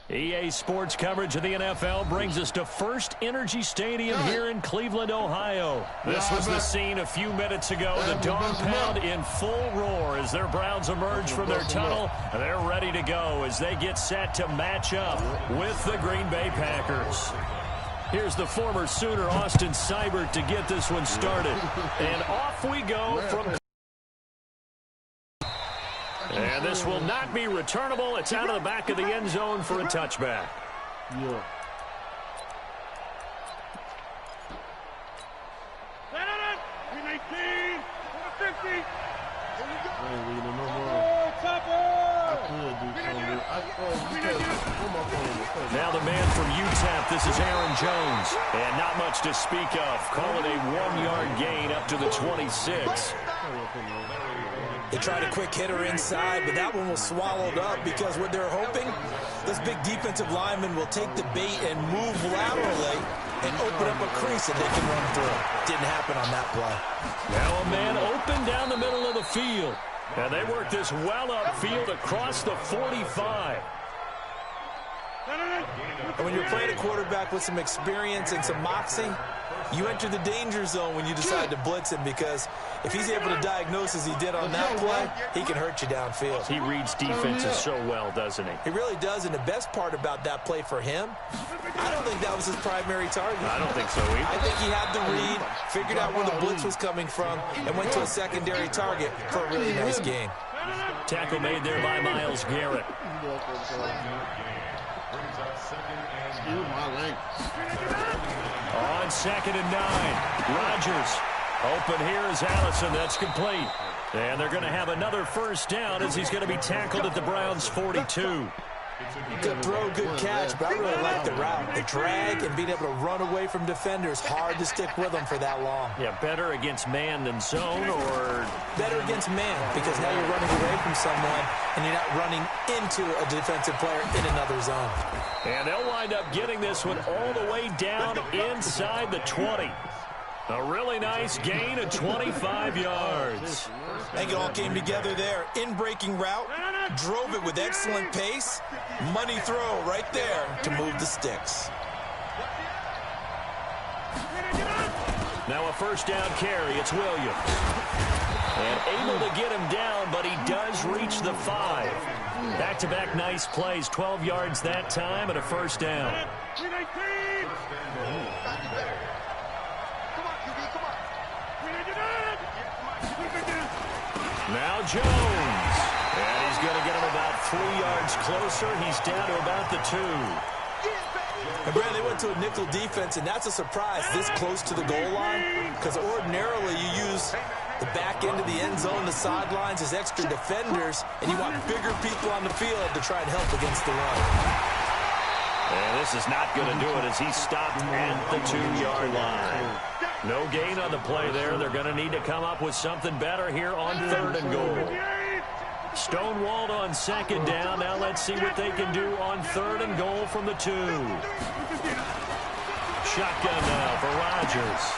EA Sports coverage of the NFL brings us to First Energy Stadium here in Cleveland, Ohio. This was the scene a few minutes ago. The dog pound in full roar as their Browns emerge from their tunnel. They're ready to go as they get set to match up with the Green Bay Packers. Here's the former Sooner, Austin Seibert, to get this one started. And off we go from... And this will not be returnable. It's out of the back of the end zone for a touchback. Yeah. Now the man from UTEP, this is Aaron Jones. And not much to speak of. Call it a 1-yard gain up to the 26. They tried a quick hitter inside, but that one was swallowed up because what they're hoping, this big defensive lineman will take the bait and move laterally and open up a crease that they can run through. Didn't happen on that play. Now a man open down the middle of the field. And they work this well upfield across the 45. And when you're playing a quarterback with some experience and some moxie, you enter the danger zone when you decide to blitz him, because if he's able to diagnose as he did on that play, he can hurt you downfield. He reads defenses so well, doesn't he? He really does, and the best part about that play for him, I don't think that was his primary target. I don't think so either. I think he had the read, figured out where the blitz was coming from, and went to a secondary target for a really nice gain. Tackle made there by Myles Garrett. On 2nd and 9, Rodgers. Open here is Allison. That's complete. And they're going to have another first down as he's going to be tackled at the Browns' 42. Good throw, good catch, but I really like the route. The drag and being able to run away from defenders, hard to stick with them for that long. Yeah, better against man than zone, or... Better against man, because now you're running away from someone and you're not running into a defensive player in another zone. And they'll wind up getting this one all the way down inside the 20. A really nice gain of 25 yards. I think it all came together there. In-breaking route, drove it with excellent pace. Money throw right there to move the sticks. Now a first down carry. It's Williams. And able to get him down, but he does reach the 5. Back-to-back nice plays. 12 yards that time and a first down. Now Jones. And he's going to get him about 3 yards closer. He's down to about the 2. And Brad, they went to a nickel defense, and that's a surprise this close to the goal line, because ordinarily you use the back end of the end zone, the sidelines as extra defenders, and you want bigger people on the field to try and help against the run. And this is not going to do it as he's stopped at the 2-yard line. No gain on the play there. They're going to need to come up with something better here on 3rd and goal. Stonewalled on 2nd down. Now let's see what they can do on 3rd and goal from the 2. Shotgun now for Rodgers.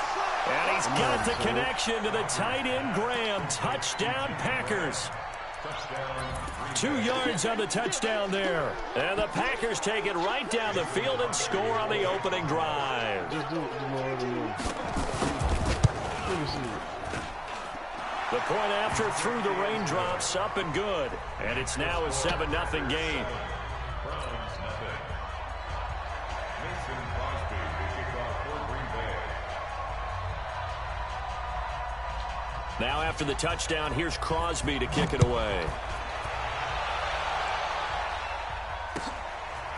And he's got the connection to the tight end Graham. Touchdown Packers. 2 yards on the touchdown there. And the Packers take it right down the field and score on the opening drive. The point after through the raindrops, up and good. And it's now a 7-0 game. Now after the touchdown, here's Crosby to kick it away.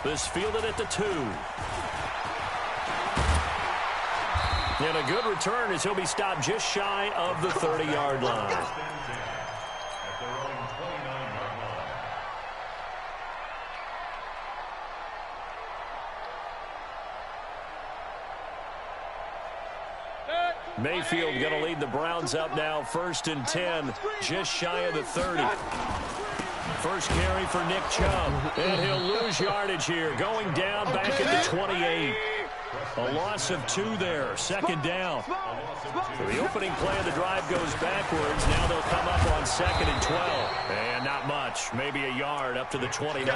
This fielded at the 2. And a good return as he'll be stopped just shy of the 30-yard line. Mayfield going to lead the Browns up now, 1st and 10, just shy of the 30. First carry for Nick Chubb, and he'll lose yardage here, going down back at the 28. A loss of 2 there, 2nd down. So the opening play of the drive goes backwards. Now they'll come up on 2nd and 12. And not much, maybe a yard up to the 29.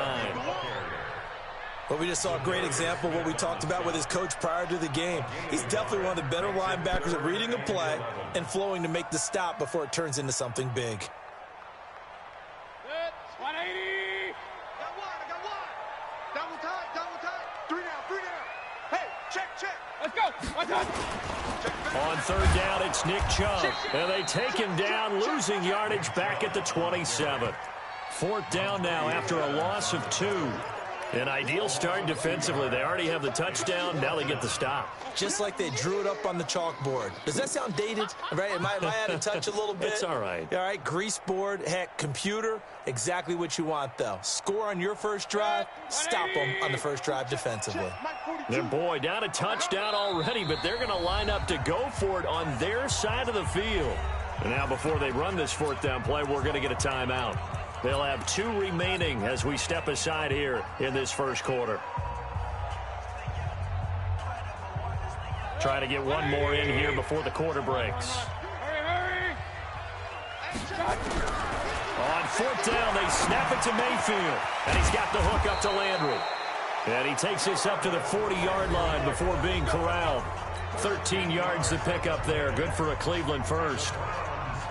Well, we just saw a great example of what we talked about with his coach prior to the game. He's definitely one of the better linebackers at reading a play and flowing to make the stop before it turns into something big. 180. I got one. Double tight. 3 down. Hey, check. Let's go. One time. On third down, it's Nick Chubb. And they take him down, losing yardage back at the 27. Fourth down now after a loss of 2. An ideal start defensively. They already have the touchdown. Now they get the stop. Just like they drew it up on the chalkboard. Does that sound dated? Right? Am I out of touch a little bit? It's all right. All right, grease board, heck, computer, exactly what you want, though. Score on your first drive, stop them on the first drive defensively. And boy, down a touchdown already, but they're going to line up to go for it on their side of the field. And now before they run this fourth down play, we're going to get a timeout. They'll have 2 remaining as we step aside here in this first quarter. Trying to get one more in here before the quarter breaks. Hurry. On fourth down, they snap it to Mayfield. And he's got the hook up to Landry. And he takes this up to the 40-yard line before being corralled. 13 yards to pick up there. Good for a Cleveland first.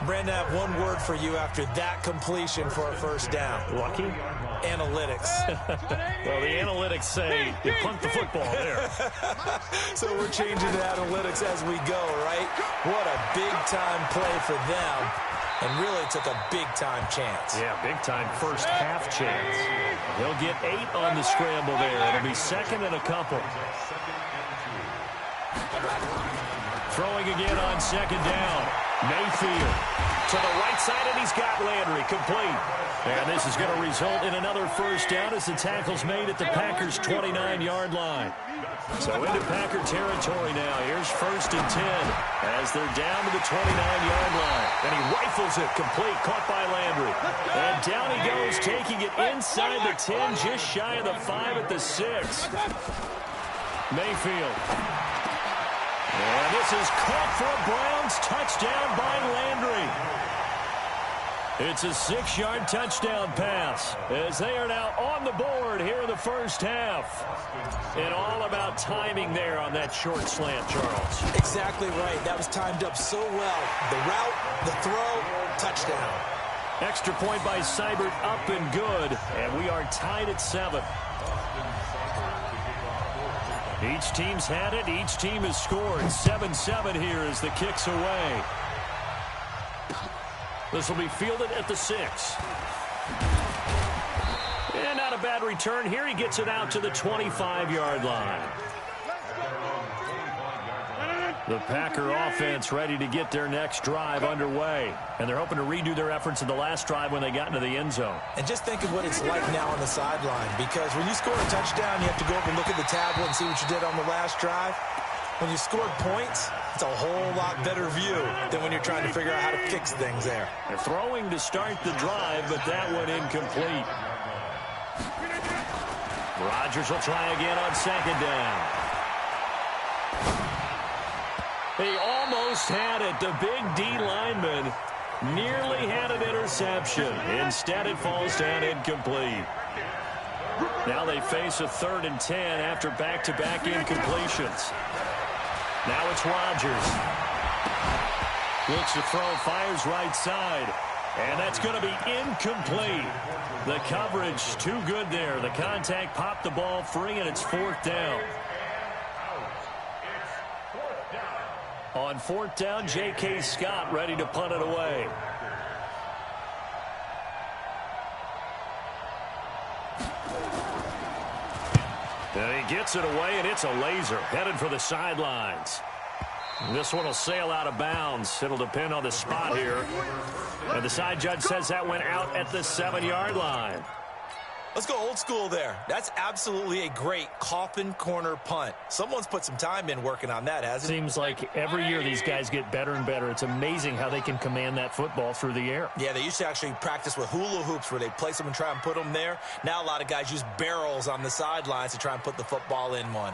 Brandon, I have one word for you after that completion for a first down. Lucky? Analytics. Well, the analytics say you punt the football there. So we're changing to analytics as we go, right? What a big-time play for them. And really took a big-time chance. Yeah, big-time first half chance. They'll get 8 on the scramble there. It'll be second and a couple. Throwing again on second down. Mayfield to the right side, and he's got Landry complete. And this is going to result in another first down as the tackle's made at the Packers' 29-yard line. So into Packer territory now. Here's first and 10 as they're down to the 29-yard line. And he rifles it complete, caught by Landry. And down he goes, taking it inside the 10, just shy of the 5 at the 6. Mayfield. And this is caught for a Browns touchdown by Landry. It's a 6-yard touchdown pass as they are now on the board here in the first half. And all about timing there on that short slant, Charles. Exactly right. That was timed up so well. The route, the throw, touchdown. Extra point by Seibert, up and good. And we are tied at 7. Each team's had it. Each team has scored. 7-7 here as the kick's away. This will be fielded at the 6. And not a bad return here. He gets it out to the 25-yard line. The Packer offense ready to get their next drive underway. And they're hoping to redo their efforts in the last drive when they got into the end zone. And just think of what it's like now on the sideline. Because when you score a touchdown, you have to go up and look at the tablet and see what you did on the last drive. When you scored points, it's a whole lot better view than when you're trying to figure out how to fix things there. They're throwing to start the drive, but that one incomplete. Rodgers will try again on second down. He almost had it. The big D lineman nearly had an interception. Instead, it falls down incomplete. Now they face a 3rd and 10 after back-to-back incompletions. Now it's Rodgers. Looks to throw, fires right side. And that's going to be incomplete. The coverage too good there. The contact popped the ball free, and it's 4th down. On 4th down, J.K. Scott ready to punt it away. And he gets it away, and it's a laser headed for the sidelines. This one will sail out of bounds. It'll depend on the spot here. And the side judge says that went out at the 7-yard line. Let's go old school there. That's absolutely a great coffin corner punt. Someone's put some time in working on that, hasn't it? Seems like every year these guys get better and better. It's amazing how they can command that football through the air. Yeah, they used to actually practice with hula hoops where they place them and try and put them there. Now a lot of guys use barrels on the sidelines to try and put the football in one.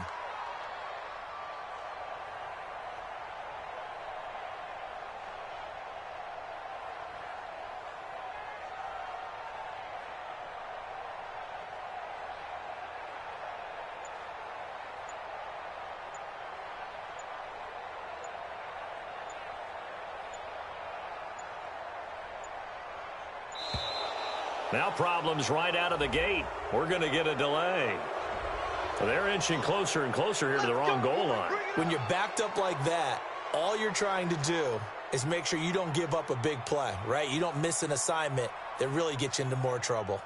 Now problems right out of the gate. We're going to get a delay. They're inching closer and closer here to the wrong goal line. When you're backed up like that, all you're trying to do is make sure you don't give up a big play, right? You don't miss an assignment that really gets you into more trouble.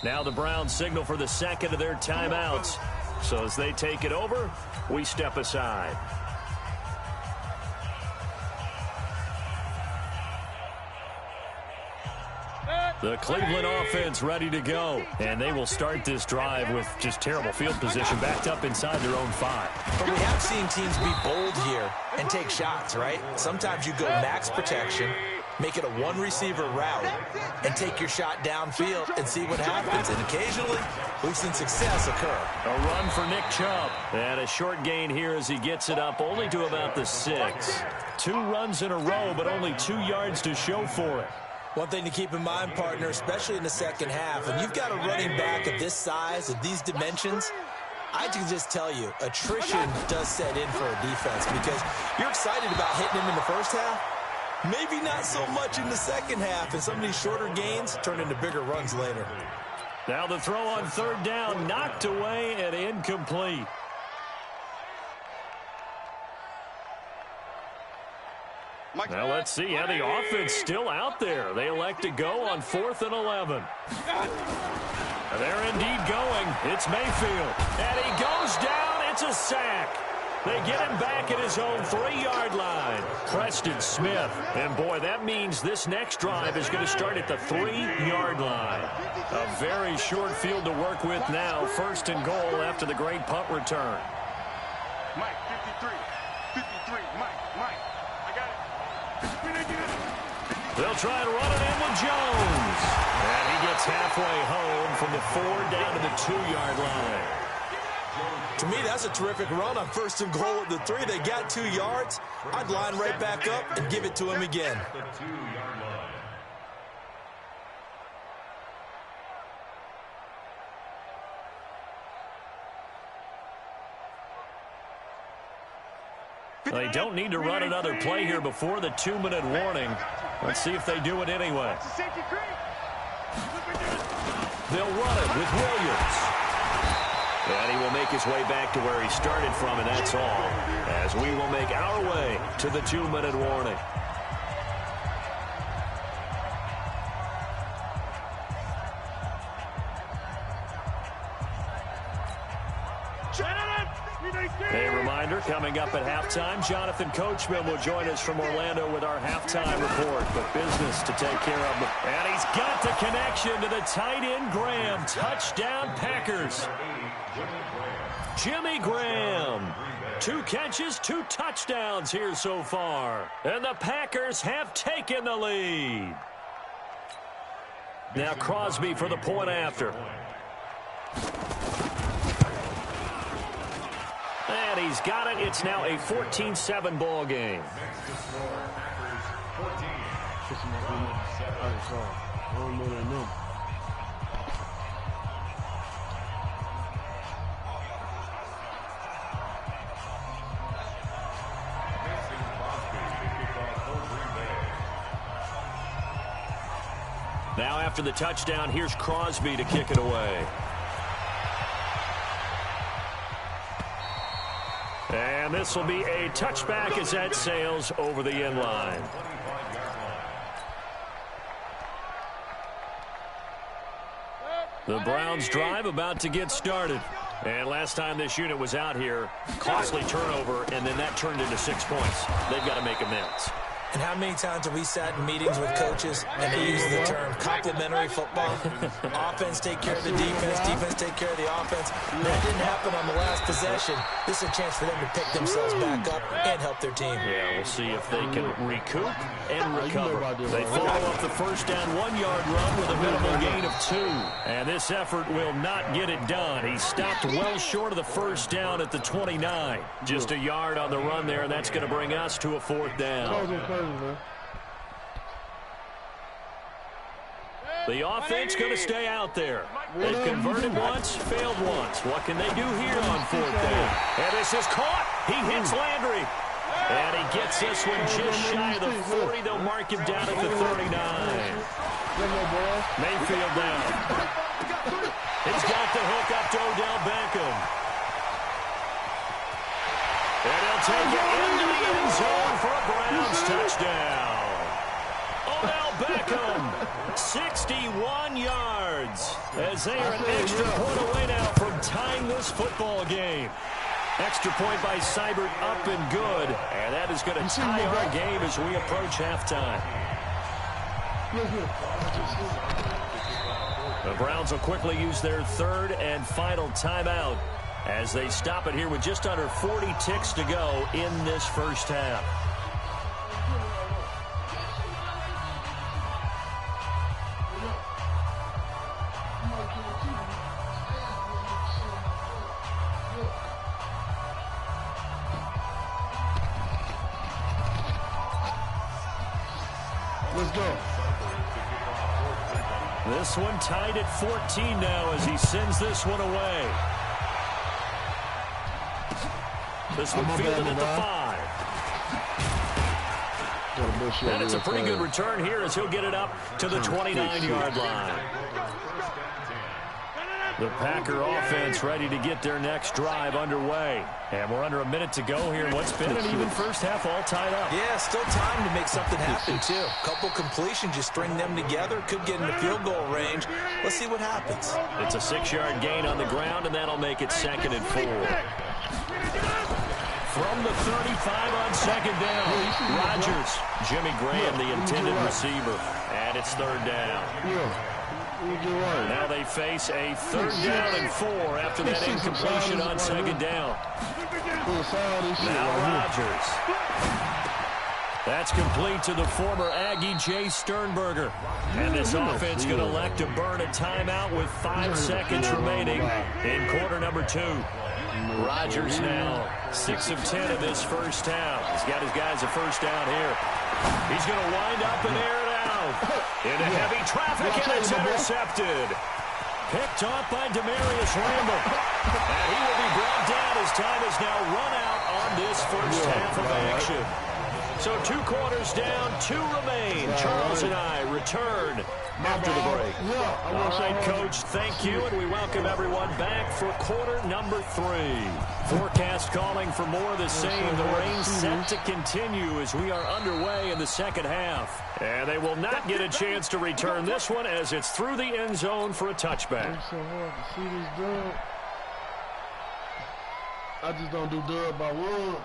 Now the Browns signal for the second of their timeouts. So as they take it over, we step aside. The Cleveland offense ready to go. And they will start this drive with just terrible field position backed up inside their own 5. But we have seen teams be bold here and take shots, right? Sometimes you go max protection, make it a one-receiver route, and take your shot downfield and see what happens. And occasionally, we've seen success occur. A run for Nick Chubb. And a short gain here as he gets it up only to about the 6. 2 runs in a row, but only 2 yards to show for it. One thing to keep in mind, partner, especially in the second half, and you've got a running back of this size, of these dimensions, I can just tell you, attrition does set in for a defense because you're excited about hitting him in the first half. Maybe not so much in the second half, and some of these shorter gains turn into bigger runs later. Now the throw on third down, knocked away and incomplete. Now let's see how the offense still out there. They elect to go on 4th and 11. They're indeed going. It's Mayfield. And he goes down. It's a sack. They get him back at his own 3-yard line. Preston Smith. And, boy, that means this next drive is going to start at the 3-yard line. A very short field to work with now. 1st and goal after the great punt return. Mike, 53. 53. Mike. I got it. They'll try and run it in with Jones. And he gets halfway home from the 4 down to the 2-yard line. To me, that's a terrific run on 1st and goal at the 3. They got 2 yards. I'd line right back up and give it to him again. They don't need to run another play here before the 2-minute warning. Let's see if they do it anyway. They'll run it with Williams. And he will make his way back to where he started from, and that's all. As we will make our way to the 2-minute warning. A reminder, coming up at halftime, Jonathan Coachman will join us from Orlando with our halftime report. But business to take care of. And he's got the connection to the tight end, Graham. Touchdown, Packers. Jimmy Graham. 2 catches, 2 touchdowns here so far. And the Packers have taken the lead. Now Crosby for the point after. And he's got it. It's now a 14-7 ball game. Now after the touchdown, here's Crosby to kick it away. And this will be a touchback as that sails over the end line. The Browns drive about to get started. And last time this unit was out here, costly turnover, and then that turned into 6 points. They've got to make amends. And how many times have we sat in meetings with coaches and they use the term complementary football? Offense take care of the defense, defense take care of the offense. That didn't happen on the last possession. This is a chance for them to pick themselves back up and help their team. Yeah, we'll see if they can recoup and recover. They follow up the first down 1-yard run with a minimal gain of 2. And this effort will not get it done. He stopped well short of the first down at the 29. Just a yard on the run there, and that's going to bring us to a 4th down. The offense going to stay out there. They've converted once, failed once. What can they do here on 4th down? And this is caught. He hits Landry. And he gets this one just shy of the 40. They'll mark him down at the 39. Mayfield down. He's got the hook up to Odell Beckham. And he'll take it into the end zone for a Browns touchdown. Odell Beckham, 61 yards, as they are an extra point away now from tying this football game. Extra point by Seibert, up and good, and that is going to tie our game as we approach halftime. The Browns will quickly use their 3rd and final timeout as they stop it here with just under 40 ticks to go in this first half. Let's go. This one tied at 14 now as he sends this one away. This one fielded at the 5. And it's a pretty good return here as he'll get it up to the 29-yard line. The Packer offense ready to get their next drive underway. And we're under a minute to go here in what's been an even first half, all tied up. Yeah, still time to make something happen, too. Couple completions, just string them together. Could get into field goal range. Let's see what happens. It's a 6-yard gain on the ground, and that'll make it 2nd and 4. From the 35 on 2nd down, Rodgers, Jimmy Graham, the intended receiver. And it's 3rd down. Now they face a 3rd down and 4 after that incompletion on 2nd down. Now Rodgers. That's complete to the former Aggie, Jay Sternberger. And this offense going to elect to burn a timeout with 5 seconds remaining in quarter number 2. Rodgers now 6 of 10 in this first half. He's got his guys a first down here. He's going to wind up and air it out into heavy traffic, and it's intercepted. Picked off by Demarius Randall. And he will be brought down as time has now run out on this first half of action. So 2 quarters down, 2 remain. Charles and I return after the break. All right, Coach, thank you, and we welcome everyone back for quarter number 3. Forecast calling for more of the same. The rain set to continue as we are underway in the second half. And they will not get a chance to return this one as it's through the end zone for a touchback. It's so hard to see this dub. I just don't do dub by once.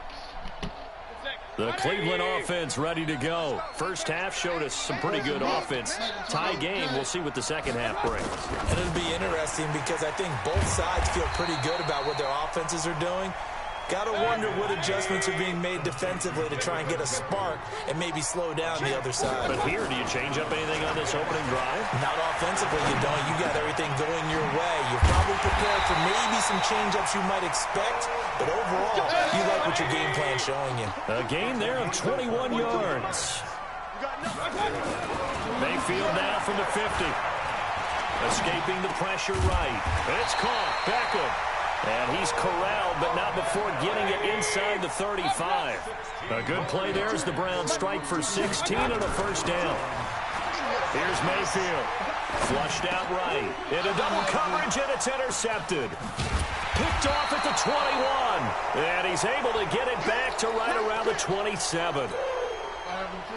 The Cleveland offense ready to go. First half showed us some pretty good offense. Tie game, we'll see what the second half brings. And it'll be interesting because I think both sides feel pretty good about what their offenses are doing. Got to wonder what adjustments are being made defensively to try and get a spark and maybe slow down the other side. But here, do you change up anything on this opening drive? Not offensively, you don't. You got everything going your way. You're probably prepared for maybe some change-ups you might expect, but overall, you like what your game plan's showing you. A gain there of 21 yards. Mayfield now from the 50. Escaping the pressure right. It's caught. Beckham. And he's corralled, but not before getting it inside the 35. A good play there as the Browns strike for 16 on a first down. Here's Mayfield. Flushed out right. Into double coverage, and it's intercepted. Picked off at the 21. And he's able to get it back to right around the 27.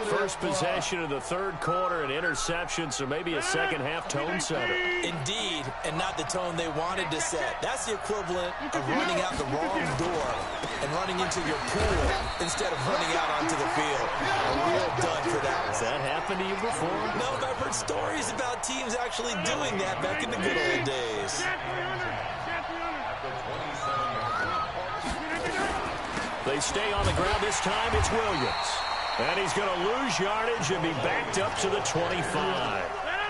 First possession of the third quarter, an interception, so maybe a second half tone setter. Indeed, and not the tone they wanted to set. That's the equivalent of running out the wrong door and running into your pool instead of running out onto the field. A real dud for that. Has that happened to you before? No, but I've heard stories about teams actually doing that back in the good old days. They stay on the ground this time. It's Williams. And he's going to lose yardage and be backed up to the 25.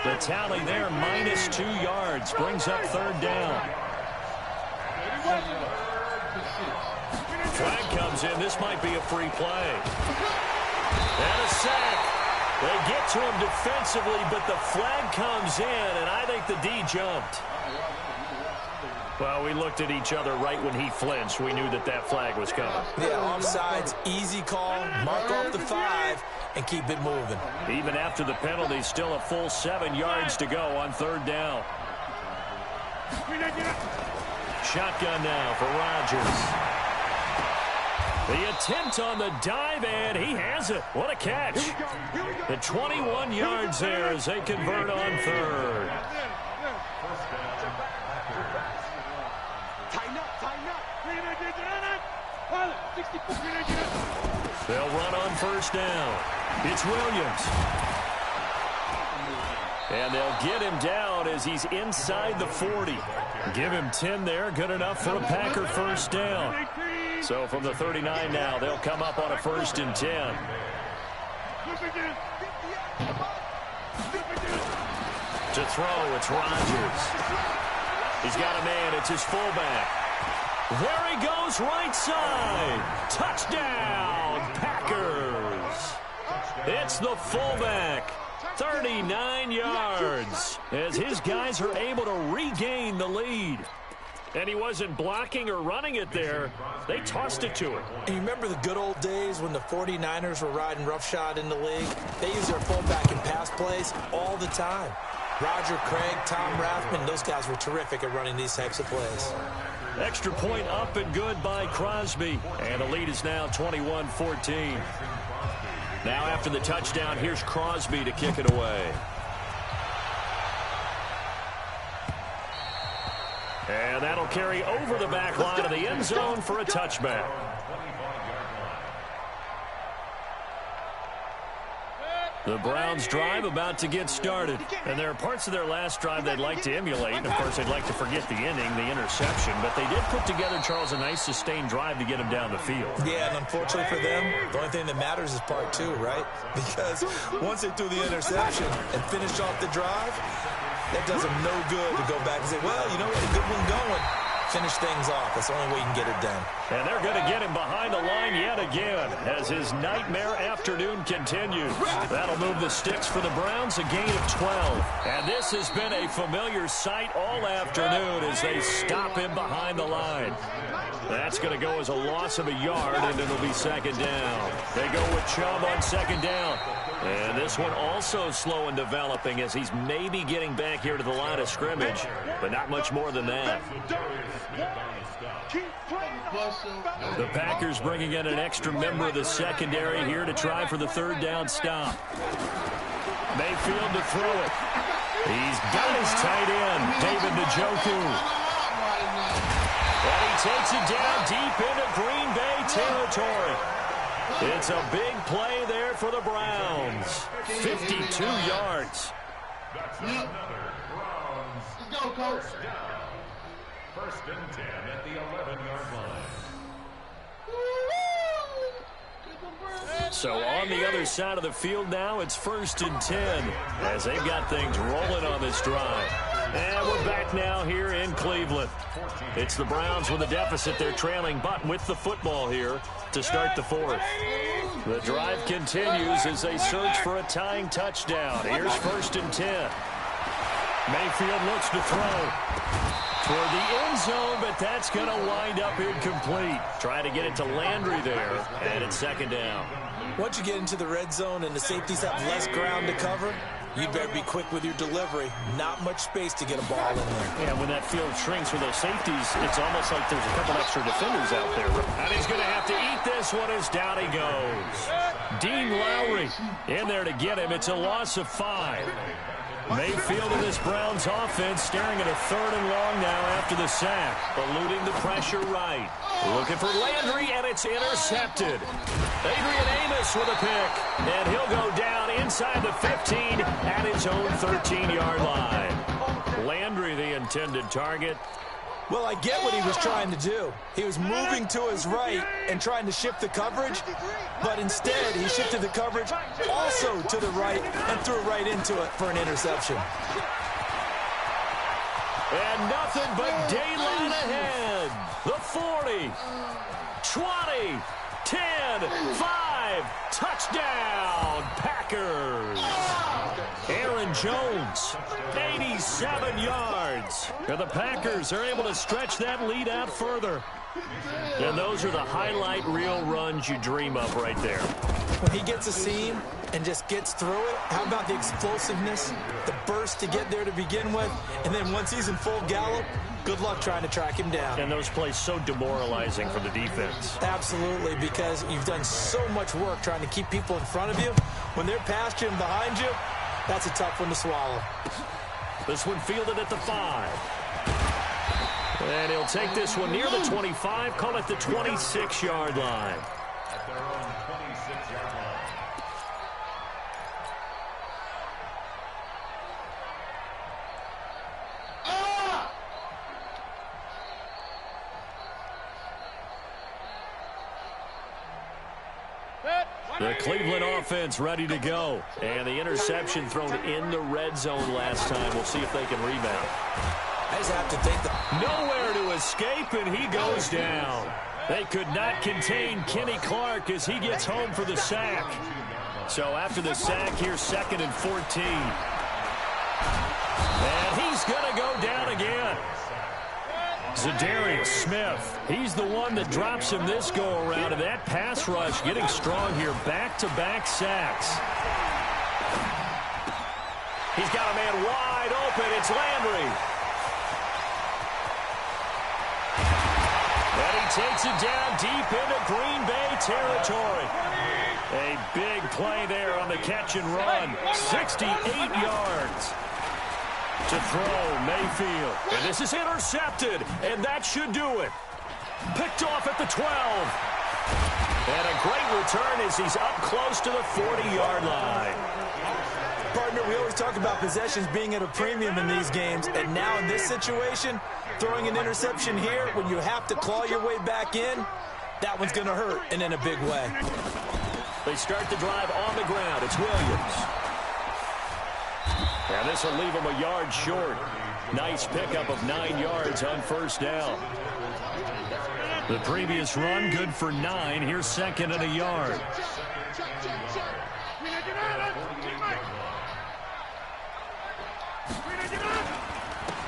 The tally there, -2 yards, brings up third down. Flag comes in. This might be a free play. And a sack. They get to him defensively, but the flag comes in, and I think the D jumped. Well, we looked at each other right when he flinched. We knew that that flag was coming. Yeah, offsides, easy call, mark off the 5, and keep it moving. Even after the penalty, still a full 7 yards to go on third down. Shotgun now for Rodgers. The attempt on the dive, and he has it. What a catch. The 21 yards there as they convert on third. They'll run on first down. It's Williams. And they'll get him down as he's inside the 40. Give him 10 there. Good enough for a Packer first down. So from the 39 now, they'll come up on a 1st and 10. To throw, it's Rodgers. He's got a man. It's his fullback. There he goes, right side. Touchdown, Packers. It's the fullback. 39 yards as his guys are able to regain the lead. And he wasn't blocking or running it there. They tossed it to him. And you remember the good old days when the 49ers were riding roughshod in the league? They used their fullback in pass plays all the time. Roger Craig, Tom Rathman, those guys were terrific at running these types of plays. Extra point up and good by Crosby. And the lead is now 21-14. Now after the touchdown, here's Crosby to kick it away. And that'll carry over the back line of the end zone for a touchback. The Browns drive about to get started. And there are parts of their last drive they'd like to emulate. And, of course, they'd like to forget the ending, the interception. But they did put together, Charles, a nice sustained drive to get him down the field. Yeah, and unfortunately for them, the only thing that matters is part 2, right? Because once they threw the interception and finished off the drive, that does them no good to go back and say, well, you know what, a good one going. Finish things off. That's the only way you can get it done. And they're going to get him behind the line yet again as his nightmare afternoon continues. That'll move the sticks for the Browns, a gain of 12. And this has been a familiar sight all afternoon as they stop him behind the line. That's going to go as a loss of a yard, and it'll be second down. They go with Chubb on second down. And this one also slow in developing as he's maybe getting back here to the line of scrimmage, but not much more than that. The Packers bringing in an extra member of the secondary here to try for the third down stop. Mayfield to throw it. He's got his tight end, David Njoku. And he takes it down deep into Green Bay territory. It's a big play there for the Browns. 52 yards. Let's go, Coach. First and 10 at the 11-yard line. So on the other side of the field now, it's 1st and 10 as they've got things rolling on this drive. And we're back now here in Cleveland. It's the Browns with a deficit. They're trailing, but with the football here to start the 4th. The drive continues as they search for a tying touchdown. Here's 1st and 10. Mayfield looks to throw toward the end zone, but that's going to wind up incomplete. Trying to get it to Landry there, and it's second down. Once you get into the red zone and the safeties have less ground to cover, you'd better be quick with your delivery. Not much space to get a ball in there. Yeah, when that field shrinks with those safeties, it's almost like there's a couple extra defenders out there. And he's going to have to eat this one as down he goes. Dean Lowry in there to get him. It's a loss of 5. Mayfield in this Browns offense staring at a 3rd and long now after the sack. Eluding the pressure right. Looking for Landry, and it's intercepted. Adrian Amos with a pick, and he'll go down inside the 15 at his own 13-yard line. Landry, the intended target. Well, I get what he was trying to do. He was moving to his right and trying to shift the coverage, but instead he shifted the coverage also to the right and threw right into it for an interception. And nothing but daylight ahead. The 40, 20, 10, 5, touchdown, Packers. Aaron Jones, 87 yards. And the Packers are able to stretch that lead out further. And those are the highlight reel runs you dream of right there. When he gets a seam and just gets through it, how about the explosiveness, the burst to get there to begin with, and then once he's in full gallop, good luck trying to track him down. And those plays so demoralizing for the defense. Absolutely, because you've done so much work trying to keep people in front of you. When they're past you and behind you, that's a tough one to swallow. This one fielded at the 5. And he'll take this one near the 25, call it the 26-yard line. At their own 26-yard line. The Cleveland offense ready to go. And the interception thrown in the red zone last time. We'll see if they can rebound. I just have to think that Nowhere to escape, and he goes down. They could not contain Kenny Clark as he gets home for the sack. So after the sack, here's 2nd and 14. And he's going to go down again. Zadarius Smith, he's the one that drops him this go-around, and that pass rush getting strong here. Back-to-back sacks. He's got a man wide open. It's Landry. And he takes it down deep into Green Bay territory. A big play there on the catch and run. 68 yards. To throw, Mayfield. And this is intercepted, and that should do it. Picked off at the 12. And a great return as he's up close to the 40-yard line. Partner, we always talk about possessions being at a premium in these games, and now in this situation, throwing an interception here when you have to claw your way back in, that one's going to hurt, and in a big way. They start the drive on the ground. It's Williams. And this will leave him a yard short. Nice pickup of 9 yards on first down. The previous run good for 9. Here's 2nd and a yard.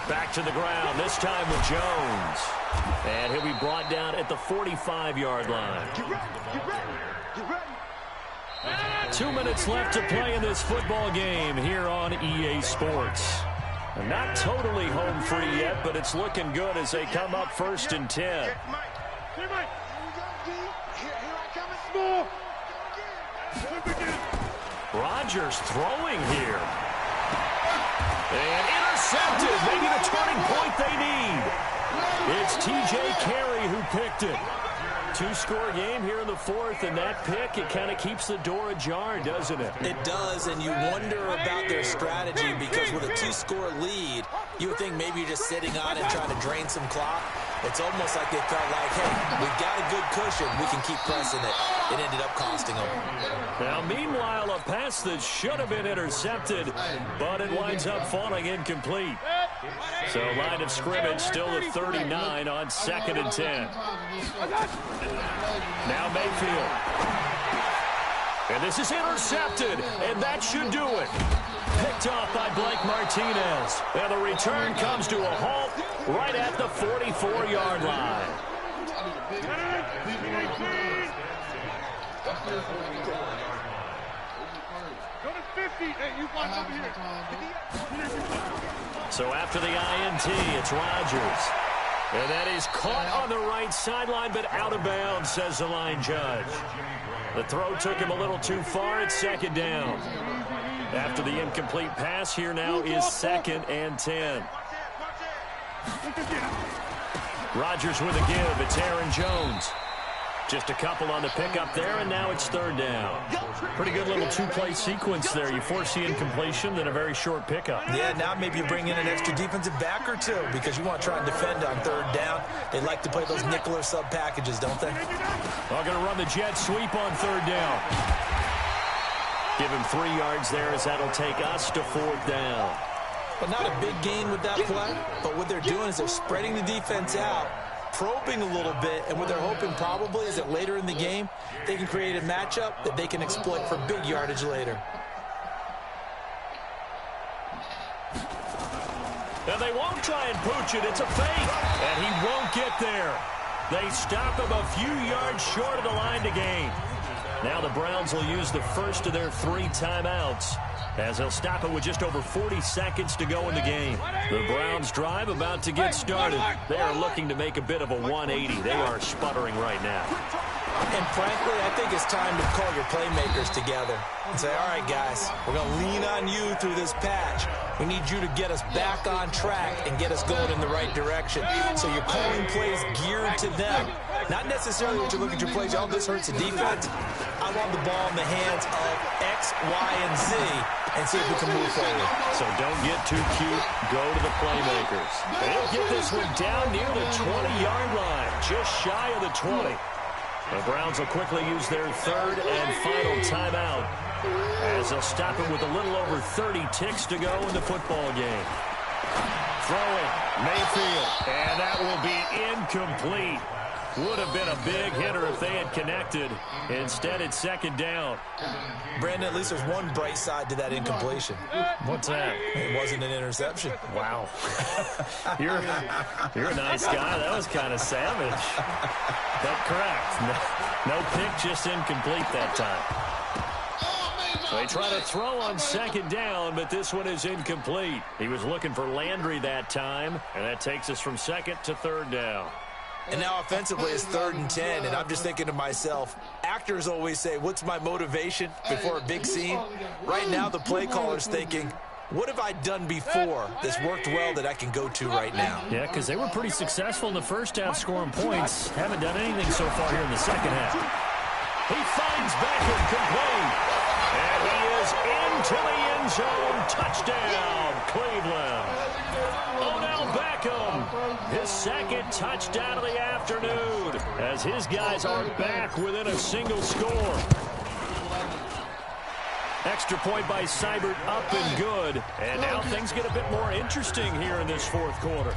Back to the ground, this time with Jones. And he'll be brought down at the 45-yard line. 2 minutes left to play in this football game here on EA Sports. Not totally home free yet, but it's looking good as they come up 1st and 10. Rodgers throwing here. And intercepted. Maybe the turning point they need. It's T.J. Carey who picked it. 2-score game here in the 4th, and that pick, it kind of keeps the door ajar, doesn't it? It does, and you wonder about their strategy because with a 2-score lead, you would think maybe you're just sitting on it trying to drain some clock. It's almost like they felt like, hey, we've got a good cushion. We can keep pressing it. It ended up costing them. Now, meanwhile, a pass that should have been intercepted, but it winds up falling incomplete. So line of scrimmage still at 39 on 2nd and 10. Now Mayfield. And this is intercepted, and that should do it. Picked off by Blake Martinez. And the return comes to a halt right at the 44-yard line. Go to 50. Hey, you watch over here. So after the INT, it's Rodgers. And that is caught on the right sideline, but out of bounds, says the line judge. The throw took him a little too far. It's 2nd down. After the incomplete pass, here now is 2nd and 10. Rodgers with a give. It's Aaron Jones. Just a couple on the pickup there, and now it's 3rd down. Pretty good little two-play sequence there. You force the incompletion, then a very short pickup. Yeah, now maybe you bring in an extra defensive back or two because you want to try and defend on 3rd down. They like to play those nickel or sub packages, don't they? Well, going to run the jet sweep on 3rd down. Give him 3 yards there as that'll take us to 4th down. But not a big gain with that play, but what they're doing is they're spreading the defense out, probing a little bit, and what they're hoping probably is that later in the game, they can create a matchup that they can exploit for big yardage later. And they won't try and pooch it. It's a fake, and he won't get there. They stop him a few yards short of the line to gain. Now the Browns will use the first of their 3 timeouts, as they'll stop it with just over 40 seconds to go in the game. The Browns drive about to get started. They are looking to make a bit of a 180. They are sputtering right now. And frankly, I think it's time to call your playmakers together and say, all right, guys, we're going to lean on you through this patch. We need you to get us back on track and get us going in the right direction. So you're calling plays geared to them. Not necessarily what you look at your plays, oh, this hurts the defense. I want the ball in the hands of X, Y, and Z and see if we can move forward. So don't get too cute. Go to the playmakers. They'll get this one down near the 20-yard line, just shy of the 20. The Browns will quickly use their 3rd and final timeout, as they'll stop it with a little over 30 ticks to go in the football game. Throwing, Mayfield, and that will be incomplete. Would have been a big hitter if they had connected. Instead, it's 2nd down. Brandon, at least there's one bright side to that incompletion. What's that? It wasn't an interception. Wow. You're a nice guy. That was kind of savage. That's correct. No pick, just incomplete that time. They try to throw on 2nd down, but this one is incomplete. He was looking for Landry that time, and that takes us from 2nd to 3rd down. And now offensively it's 3rd and 10, and I'm just thinking to myself, actors always say, what's my motivation before a big scene? Right now the play caller's thinking, what have I done before that's worked well that I can go to right now? Yeah, because they were pretty successful in the first half scoring points. Haven't done anything so far here in the second half. He finds Beckham complete. And he is into the end zone. Touchdown, Cleveland. Odell Beckham, his 2nd touchdown of the afternoon, as his guys are back within a single score. Extra point by Seibert, up and good. And now things get a bit more interesting here in this 4th quarter.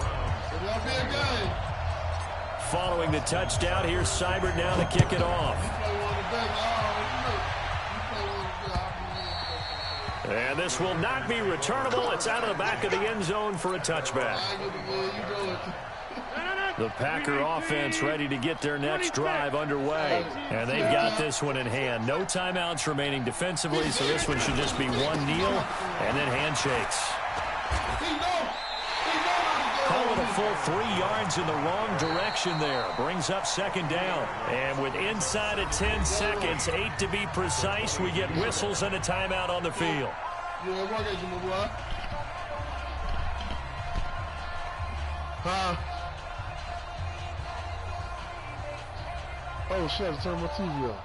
Following the touchdown, here's Seibert now to kick it off. And this will not be returnable. It's out of the back of the end zone for a touchback. The Packer offense ready to get their next drive underway. And they've got this one in hand. No timeouts remaining defensively, so this one should just be one kneel and then handshakes. Call it a full 3 yards in the wrong direction there. Brings up 2nd down. And with inside of 10 seconds, 8 to be precise, we get whistles and a timeout on the field. Oh, shit, turn my TV off.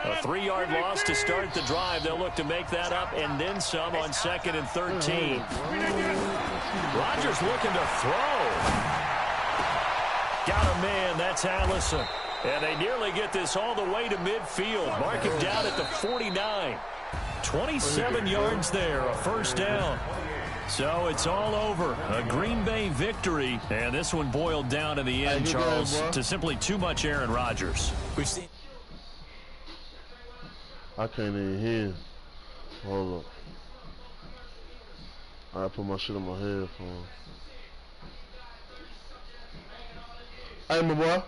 A 3-yard loss to start the drive. They'll look to make that up and then some on 2nd and 13. Rodgers looking to throw. Got a man. That's Allison. And they nearly get this all the way to midfield. Mark him down at the 49. 27 yards there, a 1st down. So it's all over. A Green Bay victory. And this one boiled down in the end, Charles, to simply too much Aaron Rodgers. We've seen. I can't even hear. Hold up. I put my shit on my headphones. Hey, my boy.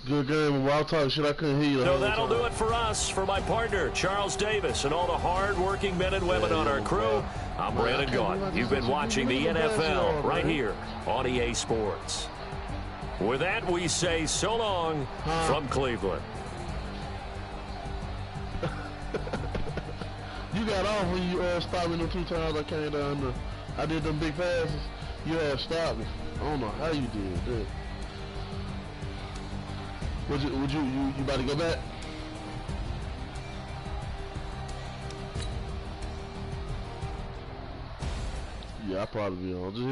Good game, my boy. I was talking shit. I couldn't hear you. So that'll do it for us. For my partner, Charles Davis, and all the hard-working men and women on our crew, I'm Brandon Gaudin. You've been watching the NFL right here on EA Sports. With that, we say so long from Cleveland. you got off when you stopped me the 2 times I came down there. I did them big passes. You had stopped me. I don't know how you did that. Would you about to go back? Yeah, I'll probably be on. Just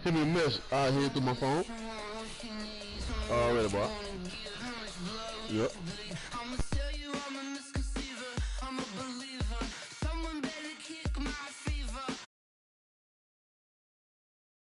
hit me a message. I'll hit through my phone. Already, bro. Yep.